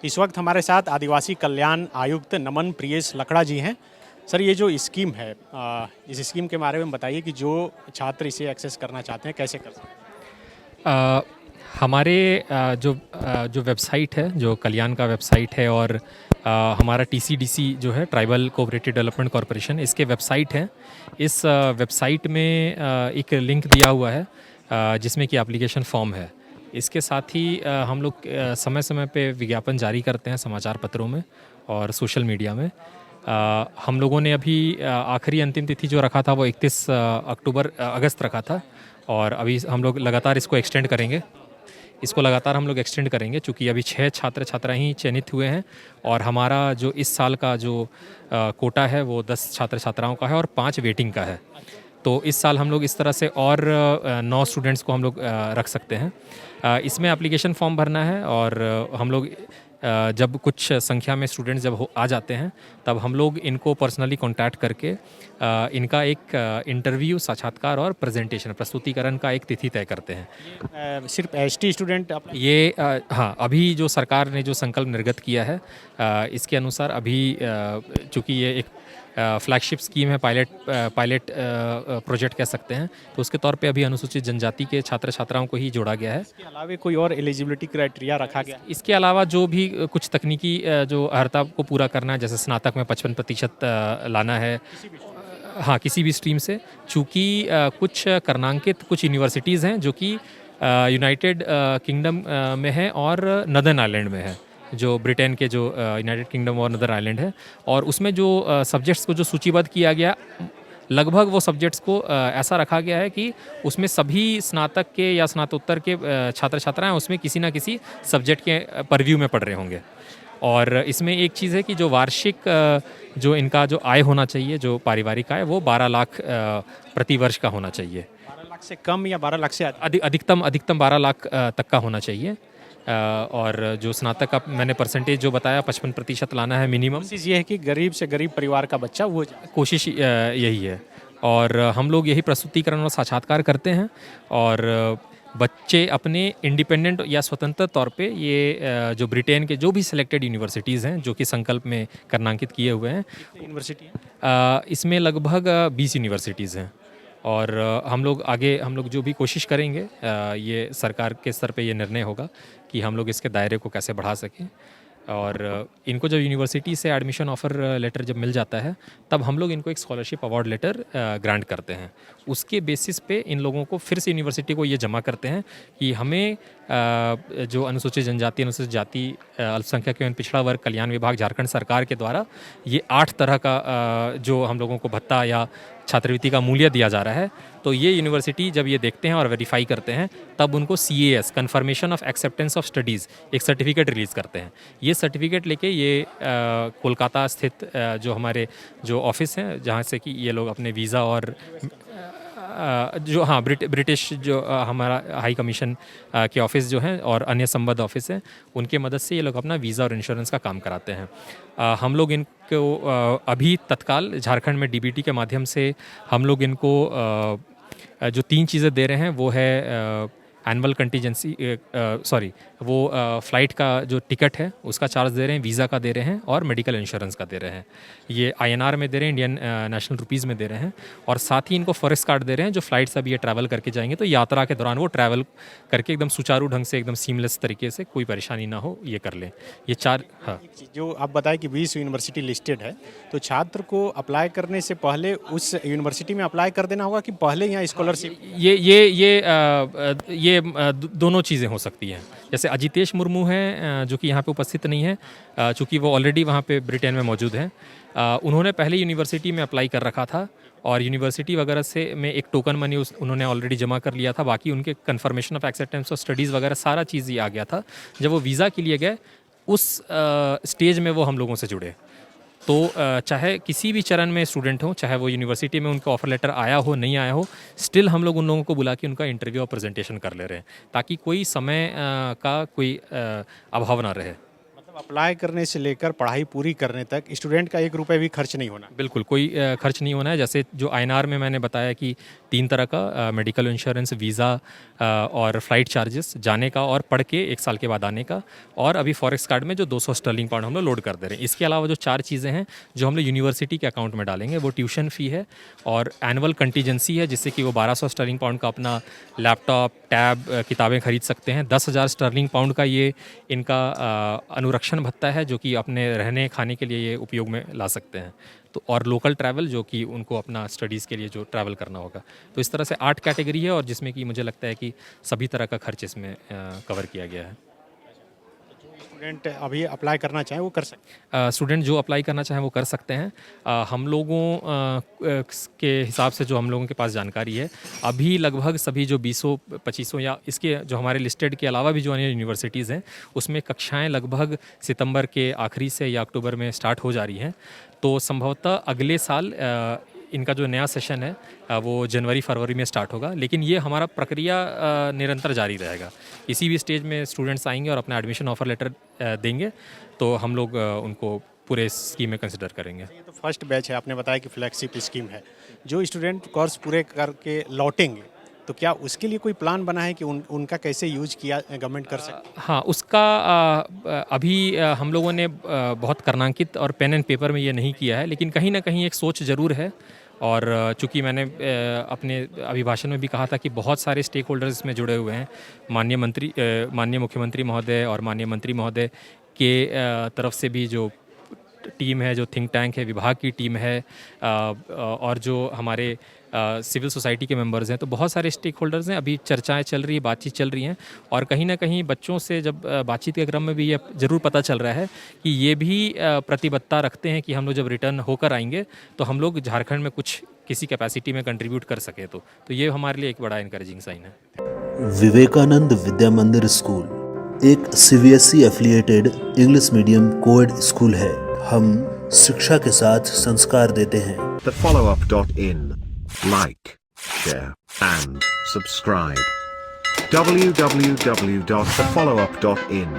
इस वक्त हमारे साथ आदिवासी कल्याण आयुक्त नमन प्रियेश लकड़ा जी हैं। सर, ये जो स्कीम है, इस स्कीम के बारे में बताइए कि जो छात्र इसे एक्सेस करना चाहते हैं कैसे कर सकते हैं। अ, हमारे जो वेबसाइट है, जो कल्याण का वेबसाइट है, और हमारा टीसीडीसी जो है, ट्राइबल कोऑपरेटिव डेवलपमेंट कॉरपोरेशन, इसके वेबसाइट हैं। इस वेबसाइट में एक लिंक दिया हुआ है जिसमें कि एप्लीकेशन फॉर्म है। इसके साथ ही हम लोग समय समय पे विज्ञापन जारी करते हैं समाचार पत्रों में और सोशल मीडिया में। हम लोगों ने अभी आखिरी अंतिम तिथि जो रखा था वो 31 अगस्त रखा था, और अभी हम लोग लगातार इसको एक्सटेंड करेंगे। हम लोग एक्सटेंड करेंगे चूँकि अभी 6 छात्र छात्रा ही चयनित हुए हैं, और हमारा जो इस साल का जो कोटा है वो 10 छात्र छात्राओं का है और 5 वेटिंग का है। तो इस साल हम लोग इस तरह से और 9 स्टूडेंट्स को हम लोग रख सकते हैं। इसमें एप्लीकेशन फॉर्म भरना है, और हम लोग जब कुछ संख्या में स्टूडेंट्स जब आ जाते हैं तब हम लोग इनको पर्सनली कांटेक्ट करके इनका एक इंटरव्यू, साक्षात्कार और प्रेजेंटेशन, प्रस्तुतिकरण का एक तिथि तय करते हैं। सिर्फ एसटी स्टूडेंट ये हाँ, अभी जो सरकार ने जो संकल्प निर्गत किया है, इसके अनुसार अभी चूँकि ये एक फ्लैगशिप स्कीम है, पायलट प्रोजेक्ट कह सकते हैं, तो उसके तौर पे अभी अनुसूचित जनजाति के छात्र छात्राओं को ही जोड़ा गया है। इसके अलावा कोई और एलिजिबिलिटी क्राइटेरिया रखा गया? इसके अलावा जो भी कुछ तकनीकी जो अर्हता को पूरा करना है, जैसे स्नातक में 55% लाना है। हाँ, किसी भी स्ट्रीम से, चूँकि कुछ कर्नांकित कुछ यूनिवर्सिटीज़ हैं जो कि यूनाइटेड किंगडम में है और नदर्न आइलैंड में है, जो ब्रिटेन के जो यूनाइटेड किंगडम और नदर आइलैंड है, और उसमें जो सब्जेक्ट्स को जो सूचीबद्ध किया गया, लगभग वो सब्जेक्ट्स को ऐसा रखा गया है कि उसमें सभी स्नातक के या स्नातकोत्तर के छात्र छात्राएं उसमें किसी ना किसी सब्जेक्ट के परव्यू में पढ़ रहे होंगे। और इसमें एक चीज़ है कि जो वार्षिक जो इनका जो आय होना चाहिए, जो पारिवारिक आय, वो 12 लाख प्रति वर्ष का होना चाहिए। 12 लाख से कम या 12 लाख से अधिकतम 12 लाख तक का होना चाहिए। और जो स्नातक का मैंने परसेंटेज जो बताया 55% लाना है मिनिमम। कोशिश ये है कि गरीब से गरीब परिवार का बच्चा वो कोशिश यही है, और हम लोग यही प्रस्तुतिकरण और साक्षात्कार करते हैं, और बच्चे अपने इंडिपेंडेंट या स्वतंत्र तौर पे ये जो ब्रिटेन के जो भी सिलेक्टेड यूनिवर्सिटीज़ हैं जो कि संकल्प में कर्नांकित किए हुए हैं, यूनिवर्सिटी इसमें लगभग 20 यूनिवर्सिटीज़ हैं। और हम लोग जो भी कोशिश करेंगे, ये सरकार के स्तर पे ये निर्णय होगा कि हम लोग इसके दायरे को कैसे बढ़ा सकें। और इनको जब यूनिवर्सिटी से एडमिशन ऑफ़र लेटर जब मिल जाता है, तब हम लोग इनको एक स्कॉलरशिप अवार्ड लेटर ग्रांट करते हैं। उसके बेसिस पे इन लोगों को फिर से यूनिवर्सिटी को ये जमा करते हैं कि हमें जो अनुसूचित जनजाति, अनुसूचित जाति, अल्पसंख्यक एवं पिछड़ा वर्ग कल्याण विभाग झारखंड सरकार के द्वारा ये 8 तरह का जो हम लोगों को भत्ता या छात्रवृत्ति का मूल्य दिया जा रहा है, तो ये यूनिवर्सिटी जब ये देखते हैं और वेरीफाई करते हैं, तब उनको CAS, confirmation of acceptance of studies, एक सर्टिफिकेट रिलीज़ करते हैं। ये सर्टिफिकेट लेके ये कोलकाता स्थित जो हमारे जो ऑफिस हैं, जहाँ से कि ये लोग अपने वीज़ा और जो हाँ ब्रिटिश जो हमारा हाई कमीशन के ऑफिस जो हैं और अन्य संबद्ध ऑफिस हैं, उनके मदद से ये लोग अपना वीज़ा और इंश्योरेंस का काम कराते हैं। हम लोग इनको अभी तत्काल झारखंड में DBT के माध्यम से हम लोग इनको जो 3 चीज़ें दे रहे हैं वो है एनुअल कंटीजेंसी, वो फ़्लाइट का जो टिकट है उसका चार्ज दे रहे हैं, वीज़ा का दे रहे हैं और मेडिकल इंश्योरेंस का दे रहे हैं। ये INR में दे रहे हैं, इंडियन नेशनल रुपीज़ में दे रहे हैं, और साथ ही इनको फॉरेस्ट कार्ड दे रहे हैं, जो फ़्लाइट से अभी ये ट्रैवल करके जाएंगे तो यात्रा के दौरान वो ट्रैवल करके एकदम सुचारू ढंग से, एकदम सीमलेस तरीके से, कोई परेशानी ना हो, ये कर लें। ये 4 हाँ। जो आप बताएं कि 20 यूनिवर्सिटी लिस्टेड है, तो छात्र को अप्लाई करने से पहले उस यूनिवर्सिटी में अप्लाई कर देना होगा कि पहले यहाँ स्कॉलरशिप? ये दोनों चीज़ें हो सकती हैं। जैसे अजितेश मुर्मू हैं जो कि यहाँ पे उपस्थित नहीं है, चूँकि वो ऑलरेडी वहाँ पे ब्रिटेन में मौजूद हैं। उन्होंने पहले यूनिवर्सिटी में अप्लाई कर रखा था, और यूनिवर्सिटी वगैरह से में एक टोकन मनी उन्होंने ऑलरेडी जमा कर लिया था। बाकी उनके confirmation of acceptance of studies वगैरह सारा चीज़ ही आ गया था। जब वो वीज़ा के लिए गए, उस स्टेज में वो हम लोगों से जुड़े। तो चाहे किसी भी चरण में स्टूडेंट हो, चाहे वो यूनिवर्सिटी में उनका ऑफर लेटर आया हो, नहीं आया हो, स्टिल हम लोग उन लोगों को बुला के उनका इंटरव्यू और प्रेजेंटेशन कर ले रहे हैं, ताकि कोई समय का कोई अभाव ना रहे। अप्लाई करने से लेकर पढ़ाई पूरी करने तक स्टूडेंट का 1 रुपये भी खर्च नहीं होना। बिल्कुल कोई खर्च नहीं होना है। जैसे जो आईएनआर में मैंने बताया कि 3 तरह का मेडिकल इंश्योरेंस, वीज़ा और फ्लाइट चार्जेस जाने का और पढ़ के 1 साल के बाद आने का, और अभी फॉरेक्स कार्ड में जो 200 स्टर्लिंग पाउंड हम लोग लोड कर दे रहे हैं। इसके अलावा जो 4 चीज़ें हैं जो हम लोग यूनिवर्सिटी के अकाउंट में डालेंगे, वो ट्यूशन फ़ी है और एनुअल कंटीजेंसी है, जिससे कि वो 1200 स्टर्लिंग पाउंड का अपना लैपटॉप, टैब, किताबें खरीद सकते हैं। 10,000 स्टर्लिंग पाउंड का ये इनका अनुरक्षण भत्ता है, जो कि अपने रहने खाने के लिए ये उपयोग में ला सकते हैं। तो और लोकल ट्रैवल, जो कि उनको अपना स्टडीज़ के लिए जो ट्रैवल करना होगा। तो इस तरह से 8 कैटेगरी है, और जिसमें कि मुझे लगता है कि सभी तरह का खर्च इसमें कवर किया गया है। स्टूडेंट अभी अप्लाई करना चाहें वो कर सकते हैं। स्टूडेंट जो अप्लाई करना चाहें वो कर सकते हैं। हम लोगों के हिसाब से जो हम लोगों के पास जानकारी है, अभी लगभग सभी जो 20-25 या इसके जो हमारे लिस्टेड के अलावा भी जो अन्य यूनिवर्सिटीज़ हैं, उसमें कक्षाएं लगभग सितंबर के आखिरी से या अक्टूबर में स्टार्ट हो जा रही हैं। तो संभवतः अगले साल इनका जो नया सेशन है वो जनवरी-फरवरी में स्टार्ट होगा। लेकिन ये हमारा प्रक्रिया निरंतर जारी रहेगा। किसी भी स्टेज में स्टूडेंट्स आएंगे और अपना एडमिशन ऑफर लेटर देंगे, तो हम लोग उनको पूरे स्कीम में कंसिडर करेंगे। ये तो फर्स्ट बैच है, आपने बताया कि फ्लैगशिप स्कीम है। जो स्टूडेंट कोर्स पूरे करके लौटेंगे, तो क्या उसके लिए कोई प्लान बना है कि उनका कैसे यूज किया गवर्नमेंट कर सकती है? हाँ, उसका अभी हम लोगों ने बहुत कर्नांकित और पेन एंड पेपर में ये नहीं किया है, लेकिन कहीं ना कहीं एक सोच ज़रूर है। और चूंकि मैंने अपने अभिभाषण में भी कहा था कि बहुत सारे स्टेक होल्डर्स इसमें जुड़े हुए हैं। माननीय मुख्यमंत्री महोदय और माननीय मंत्री महोदय के तरफ से भी जो टीम है, जो थिंक टैंक है, विभाग की टीम है, और जो हमारे सिविल सोसाइटी के मेंबर्स हैं, तो बहुत सारे स्टेक होल्डर्स हैं। अभी चर्चाएं चल रही है, बातचीत चल रही हैं, और कहीं ना कहीं बच्चों से जब बातचीत के क्रम में भी ये ज़रूर पता चल रहा है कि ये भी प्रतिबद्धता रखते हैं कि हम लोग जब रिटर्न होकर आएंगे तो हम लोग झारखंड में कुछ किसी कैपेसिटी में कंट्रीब्यूट कर सके। तो ये हमारे लिए एक बड़ा इनकरेजिंग साइन है। विवेकानंद विद्या मंदिर स्कूल एक CBSE affiliated English medium coed school है। हम शिक्षा के साथ संस्कार देते हैं। thefollowup.in. Like, share, and subscribe. www.thefollowup.in